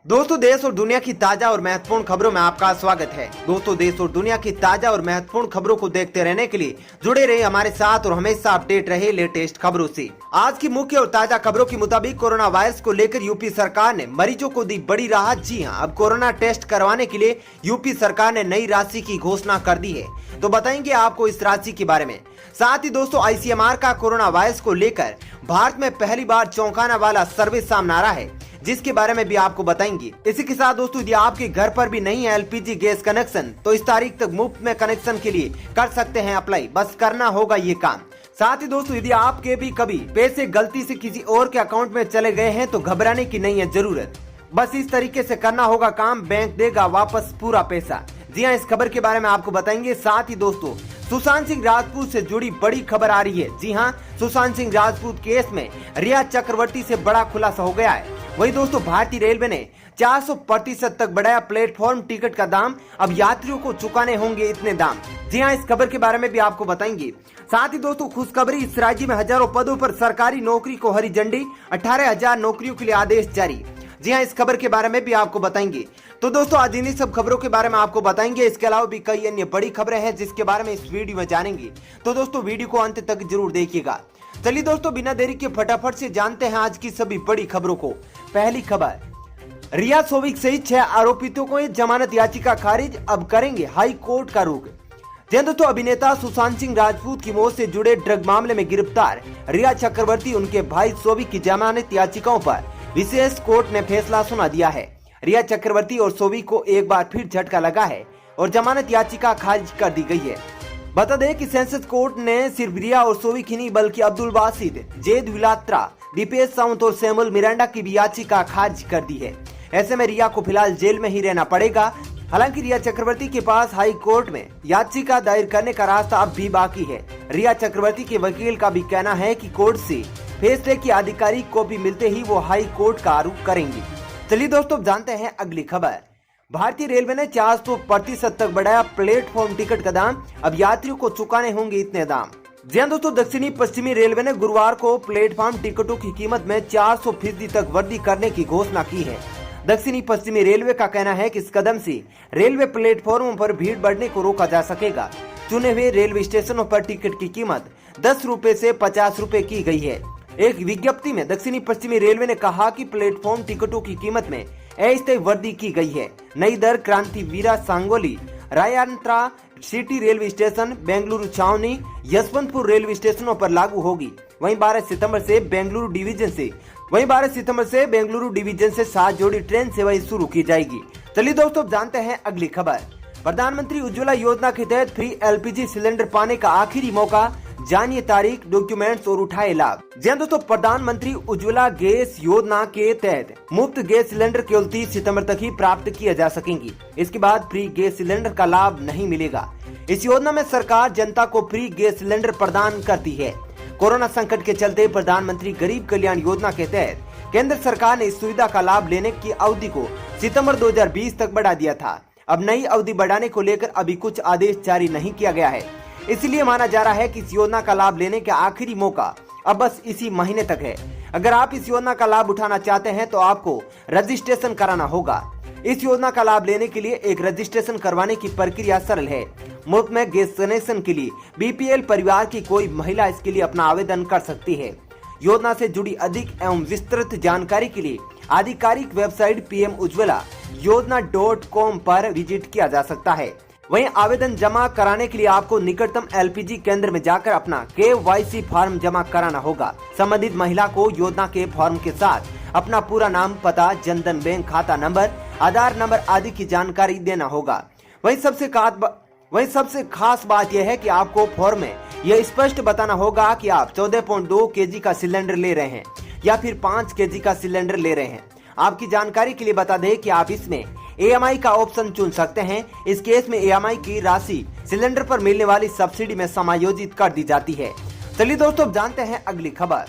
दोस्तों, देश और दुनिया की ताजा और महत्वपूर्ण खबरों में आपका स्वागत है। दोस्तों, देश और दुनिया की ताजा और महत्वपूर्ण खबरों को देखते रहने के लिए जुड़े रहे हमारे साथ और हमेशा अपडेट रहे लेटेस्ट खबरों से। आज की मुख्य और ताजा खबरों के मुताबिक कोरोना वायरस को लेकर यूपी सरकार ने मरीजों को दी बड़ी राहत। जी हां, अब कोरोना टेस्ट करवाने के लिए यूपी सरकार ने नई राशि की घोषणा कर दी है, तो बताएंगे आपको इस राशि के बारे में। साथ ही दोस्तों, आईसीएमआर का कोरोना वायरस को लेकर भारत में पहली बार चौंकाने वाला सर्वे सामने आ रहा है, जिसके बारे में भी आपको बताएंगे। इसी के साथ दोस्तों, यदि आपके घर पर भी नहीं है एलपीजी गैस कनेक्शन, तो इस तारीख तक मुफ्त में कनेक्शन के लिए कर सकते हैं अप्लाई। बस करना होगा ये काम। साथ ही दोस्तों, यदि आपके भी कभी पैसे गलती से किसी और के अकाउंट में चले गए हैं तो घबराने की नहीं है जरूरत। बस इस तरीके से करना होगा काम, बैंक देगा वापस पूरा पैसा। जी हाँ, इस खबर के बारे में आपको बताएंगे। साथ ही दोस्तों, सुशांत सिंह राजपूत से जुड़ी बड़ी खबर आ रही है। जी हाँ, सुशांत सिंह राजपूत केस में रिया चक्रवर्ती से बड़ा खुलासा हो गया है। वही दोस्तों, भारतीय रेलवे ने 400% तक बढ़ाया प्लेटफॉर्म टिकट का दाम। अब यात्रियों को चुकाने होंगे इतने दाम। जी हाँ, इस खबर के बारे में भी आपको बताएंगे। साथ ही दोस्तों, खुशखबरी, इस राज्य में हजारों पदों पर सरकारी नौकरी को हरी झंडी। 18,000 नौकरियों के लिए आदेश जारी। जी हाँ, इस खबर के बारे में भी आपको बताएंगे। तो दोस्तों, आज इन्हीं सब खबरों के बारे में आपको बताएंगे। इसके अलावा भी कई अन्य बड़ी खबरें हैं जिसके बारे में इस वीडियो में जानेंगे। तो दोस्तों, वीडियो को अंत तक जरूर देखिएगा। चलिए दोस्तों, बिना देरी के फटाफट से जानते हैं आज की सभी बड़ी खबरों को। पहली खबर, रिया सोविक सहित 6 आरोपितों को जमानत याचिका खारिज, अब करेंगे हाई कोर्ट का रुख। दोस्तों, अभिनेता सुशांत सिंह राजपूत की मौत से जुड़े ड्रग मामले में गिरफ्तार रिया चक्रवर्ती, उनके भाई सोविक की जमानत याचिकाओं पर विशेष कोर्ट ने फैसला सुना दिया है। रिया चक्रवर्ती और सोविक को एक बार फिर झटका लगा है और जमानत याचिका खारिज कर दी गई है। बता दें कि सेशंस कोर्ट ने सिर्फ रिया और सोविक ही नहीं बल्कि अब्दुल बासित, जैद विलात्रा, दीपेश सावंत और सैमुअल मिरांडा की भी याचिका खारिज कर दी है। ऐसे में रिया को फिलहाल जेल में ही रहना पड़ेगा। हालांकि रिया चक्रवर्ती के पास हाई कोर्ट में याचिका दायर करने का रास्ता अब भी बाकी है। रिया चक्रवर्ती के वकील का भी कहना है कि कोर्ट से फैसले की आधिकारिक कॉपी मिलते ही वो हाई कोर्ट का रुख करेंगे। चलिए दोस्तों, जानते हैं अगली खबर। भारतीय रेलवे ने 400% तक बढ़ाया प्लेटफॉर्म टिकट का दाम। अब यात्रियों को चुकाने होंगे इतने दाम। जी हां दोस्तों, दक्षिणी पश्चिमी रेलवे ने गुरुवार को प्लेटफॉर्म टिकटों की कीमत में 400% तक वृद्धि करने की घोषणा की है। दक्षिणी पश्चिमी रेलवे का कहना है कि इस कदम से रेलवे प्लेटफॉर्मों पर भीड़ बढ़ने को रोका जा सकेगा। चुने हुए रेलवे स्टेशनों पर टिकट की कीमत 10 रुपए से 50 रुपए की गई है। एक विज्ञप्ति में दक्षिणी पश्चिमी रेलवे ने कहा कि प्लेटफॉर्म टिकटों की कीमत में अस्थायी वृद्धि की गई है। नई दर Krantiveera Sangolli, Rayanna city railway station, Bengaluru छावनी, यशवंतपुर रेलवे स्टेशनों पर लागू होगी। वहीं 12 सितंबर से बेंगलुरु डिवीजन से 7 जोड़ी ट्रेन सेवाएं शुरू की जाएगी। चलिए दोस्तों, जानते हैं अगली खबर। प्रधानमंत्री उज्ज्वला योजना के तहत फ्री एलपीजी सिलेंडर पाने का आखिरी मौका, जानिए तारीख, डॉक्यूमेंट्स और उठाए लाभ। जी दोस्तों, प्रधानमंत्री उज्ज्वला गैस योजना के तहत मुफ्त गैस सिलेंडर केवल 30 सितंबर तक ही प्राप्त किए जा सकेंगी। इसके बाद फ्री गैस सिलेंडर का लाभ नहीं मिलेगा। इस योजना में सरकार जनता को फ्री गैस सिलेंडर प्रदान करती है। कोरोना संकट के चलते प्रधानमंत्री गरीब कल्याण योजना के तहत केंद्र सरकार ने इस सुविधा का लाभ लेने की अवधि को सितंबर 2020 तक बढ़ा दिया था। अब नई अवधि बढ़ाने को लेकर अभी कुछ आदेश जारी नहीं किया गया है। इसलिए माना जा रहा है कि इस योजना का लाभ लेने का आखिरी मौका अब बस इसी महीने तक है। अगर आप इस योजना का लाभ उठाना चाहते हैं तो आपको रजिस्ट्रेशन कराना होगा। इस योजना का लाभ लेने के लिए एक रजिस्ट्रेशन करवाने की प्रक्रिया सरल है। मुफ्त में गैस कनेक्शन के लिए बीपीएल परिवार की कोई महिला इसके लिए अपना आवेदन कर सकती है। योजना से जुड़ी अधिक एवं विस्तृत जानकारी के लिए आधिकारिक वेबसाइट pmujjwala.com पर विजिट किया जा सकता है। वहीं आवेदन जमा कराने के लिए आपको निकटतम एलपीजी केंद्र में जाकर अपना KYC फॉर्म जमा कराना होगा। संबंधित महिला को योजना के फॉर्म के साथ अपना पूरा नाम, पता, जनधन बैंक खाता नंबर, आधार नंबर आदि की जानकारी देना होगा। वहीं सबसे खास बात यह है कि आपको फॉर्म में यह स्पष्ट बताना होगा कि आप 14.2 kg का सिलेंडर ले रहे हैं या फिर 5 kg का सिलेंडर ले रहे हैं। आपकी जानकारी के लिए बता दें कि आप इसमें EMI का ऑप्शन चुन सकते हैं। इस केस में EMI की राशि सिलेंडर पर मिलने वाली सब्सिडी में समायोजित कर दी जाती है। चलिए दोस्तों, जानते हैं अगली खबर।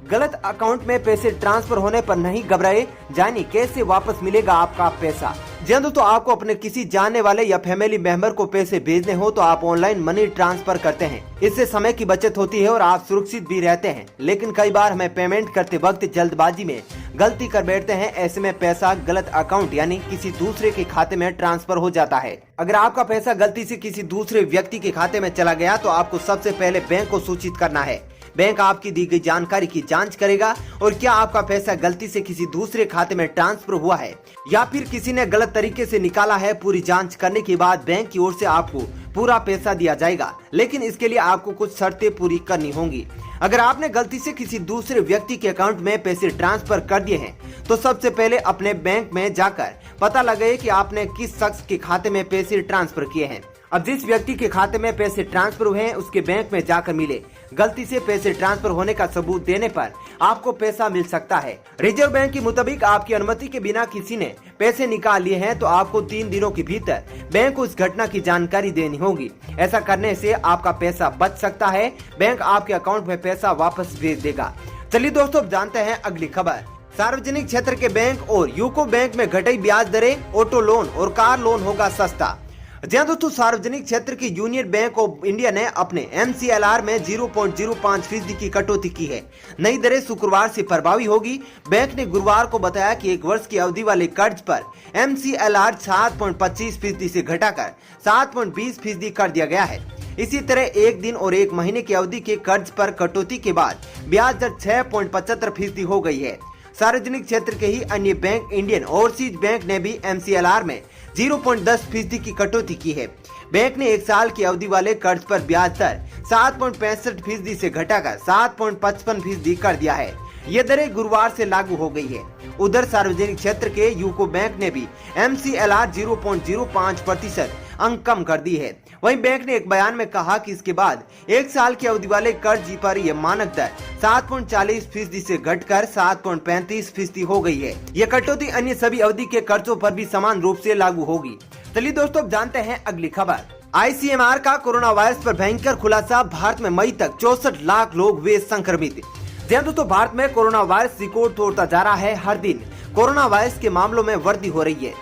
गलत अकाउंट में पैसे ट्रांसफर होने पर नहीं घबराए, जानिए कैसे वापस मिलेगा आपका पैसा। जी हाँ दोस्तों, आपको अपने किसी जानने वाले या फैमिली मेंबर को पैसे भेजने हो तो आप ऑनलाइन मनी ट्रांसफर करते हैं। इससे समय की बचत होती है और आप सुरक्षित भी रहते हैं। लेकिन कई बार हमें पेमेंट करते वक्त जल्दबाजी में गलती कर बैठते हैं। ऐसे में पैसा गलत अकाउंट यानी किसी दूसरे के खाते में ट्रांसफर हो जाता है। अगर आपका पैसा गलती से किसी दूसरे व्यक्ति के खाते में चला गया तो आपको सबसे पहले बैंक को सूचित करना है। बैंक आपकी दी गई जानकारी की जांच करेगा और क्या आपका पैसा गलती से किसी दूसरे खाते में ट्रांसफर हुआ है या फिर किसी ने गलत तरीके से निकाला है। पूरी जांच करने के बाद बैंक की ओर से आपको पूरा पैसा दिया जाएगा, लेकिन इसके लिए आपको कुछ शर्तें पूरी करनी होंगी। अगर आपने गलती से किसी दूसरे व्यक्ति के अकाउंट में पैसे ट्रांसफर कर दिए हैं तो सबसे पहले अपने बैंक में जाकर पता लगाए कि आपने किस शख्स के खाते में पैसे ट्रांसफर किए हैं। अब जिस व्यक्ति के खाते में पैसे ट्रांसफर हुए हैं उसके बैंक में जाकर मिले। गलती से पैसे ट्रांसफर होने का सबूत देने पर आपको पैसा मिल सकता है। रिजर्व बैंक के मुताबिक आपकी अनुमति के बिना किसी ने पैसे निकाल लिए हैं तो आपको 3 दिनों के भीतर बैंक को इस घटना की जानकारी देनी होगी। ऐसा करने से आपका पैसा बच सकता है। बैंक आपके अकाउंट में पैसा वापस भेज देगा। चलिए दोस्तों, अब जानते हैं अगली खबर। सार्वजनिक क्षेत्र के बैंक और यूको बैंक में घटी ब्याज दरें, ऑटो लोन और कार लोन होगा सस्ता। जी दोस्तों, सार्वजनिक क्षेत्र की यूनियन बैंक ऑफ इंडिया ने अपने MCLR में 0.05% की कटौती की है। नई दरें शुक्रवार से प्रभावी होगी। बैंक ने गुरुवार को बताया कि 1 वर्ष की अवधि वाले कर्ज पर MCLR 7.25% से घटाकर 7.20% कर दिया गया है। इसी तरह 1 दिन और 1 महीने की अवधि के कर्ज पर कटौती के बाद ब्याज दर 6.75% हो गई है। सार्वजनिक क्षेत्र के ही अन्य बैंक इंडियन ओवरसीज बैंक ने भी MCLR में 0.10% की कटौती की है। बैंक ने 1 साल की अवधि वाले कर्ज पर ब्याज दर 7.65% से घटाकर 7.55% कर दिया है। ये दरें गुरुवार से लागू हो गई है। उधर सार्वजनिक क्षेत्र के यूको बैंक ने भी MCLR 0.05% अंक कम कर दी है। वहीं बैंक ने एक बयान में कहा कि इसके बाद 1 साल की अवधि वाले कर्ज पर यह मानक दर 7.40% से घटकर 7.35% हो गई है। यह कटौती अन्य सभी अवधि के कर्जों पर भी समान रूप से लागू होगी। चलिए दोस्तों, अब जानते हैं अगली खबर। ICMR का कोरोना वायरस पर भयंकर खुलासा। भारत में मई तक 64 लाख लोग हुए संक्रमित। दोस्तों, भारत में कोरोना वायरस रिकॉर्ड तोड़ता जा रहा है। हर दिन कोरोना वायरस के मामलों में वृद्धि हो रही है।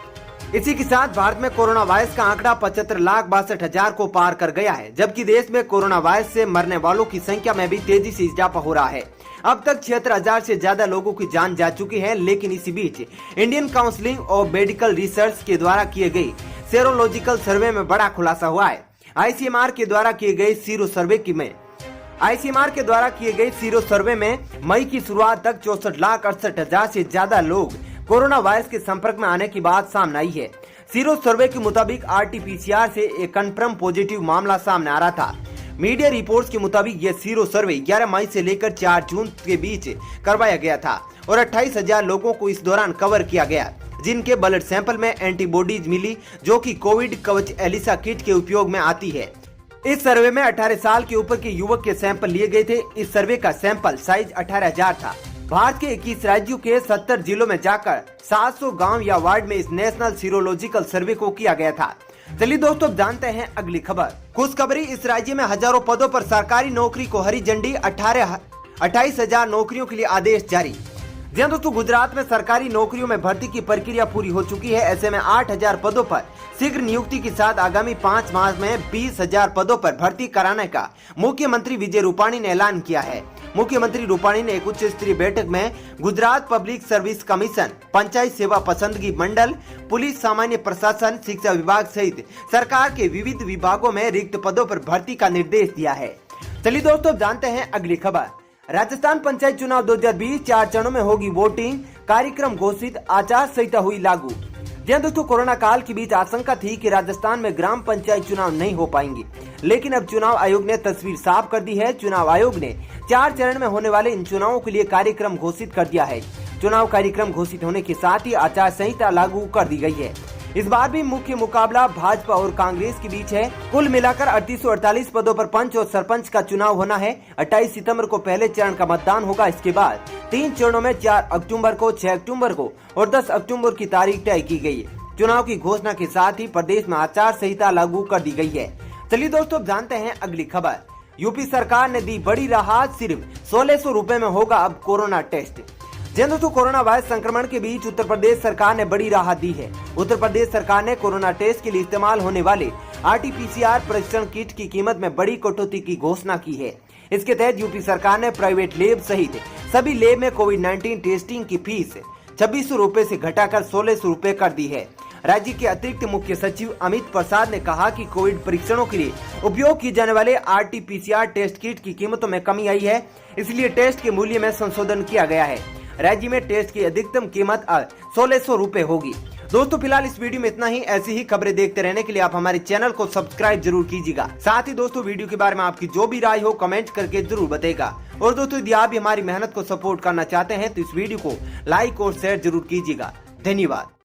इसी के साथ भारत में कोरोना वायरस का आंकड़ा 75,62,000 को पार कर गया है, जबकि देश में कोरोना वायरस से मरने वालों की संख्या में भी तेजी से इजाफा हो रहा है। अब तक 76,000 से ज्यादा लोगों की जान जा चुकी है। लेकिन इसी बीच Indian council of medical research के द्वारा किए गए सेरोलॉजिकल सर्वे में बड़ा खुलासा हुआ है। ICMR के द्वारा किए गए सीरो सर्वे में मई की शुरुआत तक 64,68,000 से ज्यादा लोग कोरोना वायरस के संपर्क में आने की बात सामने आई है। सीरो सर्वे के मुताबिक RT-PCR से एक कन्फर्म पॉजिटिव मामला सामने आ रहा था। मीडिया रिपोर्ट्स के मुताबिक यह सीरो सर्वे 11 मई से लेकर 4 जून के बीच करवाया गया था और 28,000 लोगों को इस दौरान कवर किया गया, जिनके ब्लड सैंपल में एंटीबॉडीज मिली, जो कि कोविड कवच एलिसा किट के उपयोग में आती है। इस सर्वे में 18 साल के ऊपर के युवक के सैंपल लिए गए थे। इस सर्वे का सैंपल साइज 18,000 था। भारत के 21 राज्यों के 70 जिलों में जाकर 700 गांव या वार्ड में इस नेशनल सीरोलॉजिकल सर्वे को किया गया था। चलिए दोस्तों, अब जानते हैं अगली खबर। खुशखबरी, इस राज्य में हजारों पदों पर सरकारी नौकरी को हरी झंडी। 28,000 नौकरियों के लिए आदेश जारी। जी दोस्तों, गुजरात में सरकारी नौकरियों में भर्ती की प्रक्रिया पूरी हो चुकी है। ऐसे में 8,000 पदों पर शीघ्र नियुक्ति के साथ आगामी 5 माह में 20,000 पदों पर भर्ती कराने का मुख्यमंत्री विजय रूपाणी ने ऐलान किया है। मुख्यमंत्री रूपाणी ने एक उच्च स्तरीय बैठक में Gujarat public service commission, panchayat सेवा पसंदगी मंडल, पुलिस, सामान्य प्रशासन, शिक्षा विभाग सहित सरकार के विविध विभागों में रिक्त पदों पर भर्ती का निर्देश दिया है। चलिए दोस्तों, जानते हैं अगली खबर। राजस्थान पंचायत चुनाव 2020, 4 चरणों में होगी वोटिंग। कार्यक्रम घोषित, आचार संहिता हुई लागू। जी दोस्तों, कोरोना काल के बीच आशंका थी कि राजस्थान में ग्राम पंचायत चुनाव नहीं हो पाएंगे, लेकिन अब चुनाव आयोग ने तस्वीर साफ कर दी है। चुनाव आयोग ने 4 चरण में होने वाले इन चुनावों के लिए कार्यक्रम घोषित कर दिया है। चुनाव कार्यक्रम घोषित होने के साथ ही आचार संहिता लागू कर दी गई है। इस बार भी मुख्य मुकाबला भाजपा और कांग्रेस के बीच है। कुल मिलाकर 3848 पदों पर पंच और सरपंच का चुनाव होना है। 28 सितंबर को पहले चरण का मतदान होगा। इसके बाद 3 चरणों में 4 अक्टूबर को, 6 अक्टूबर को और 10 अक्टूबर की तारीख तय की गई है। चुनाव की घोषणा के साथ ही प्रदेश में आचार संहिता लागू कर दी गई है। चलिए दोस्तों, जानते हैं अगली खबर। यूपी सरकार ने दी बड़ी राहत, सिर्फ 1600 रुपए में होगा अब कोरोना टेस्ट। जी दोस्तों, कोरोना वायरस संक्रमण के बीच उत्तर प्रदेश सरकार ने बड़ी राहत दी है। उत्तर प्रदेश सरकार ने कोरोना टेस्ट के लिए इस्तेमाल होने वाले RT-PCR परीक्षण किट की कीमत में बड़ी कटौती की घोषणा की है। इसके तहत यूपी सरकार ने प्राइवेट लैब सहित सभी लैब में कोविड-19 टेस्टिंग की फीस 2600 रुपए से घटाकर 1600 रुपए कर दी है। राज्य के अतिरिक्त मुख्य सचिव अमित प्रसाद ने कहा कि कोविड परीक्षणों के लिए उपयोग किए जाने वाले RT-PCR टेस्ट किट की कीमतों में कमी आई है, इसलिए टेस्ट के मूल्य में संशोधन किया गया है। राज्य में टेस्ट की अधिकतम कीमत 1600 रुपए होगी। दोस्तों, फिलहाल इस वीडियो में इतना ही। ऐसी ही खबरें देखते रहने के लिए आप हमारे चैनल को सब्सक्राइब जरूर कीजिएगा। साथ ही दोस्तों, वीडियो के बारे में आपकी जो भी राय हो कमेंट करके जरूर बताइएगा। और दोस्तों, यदि आप भी हमारी मेहनत को सपोर्ट करना चाहते हैं तो इस वीडियो को लाइक और शेयर जरूर कीजिएगा। धन्यवाद।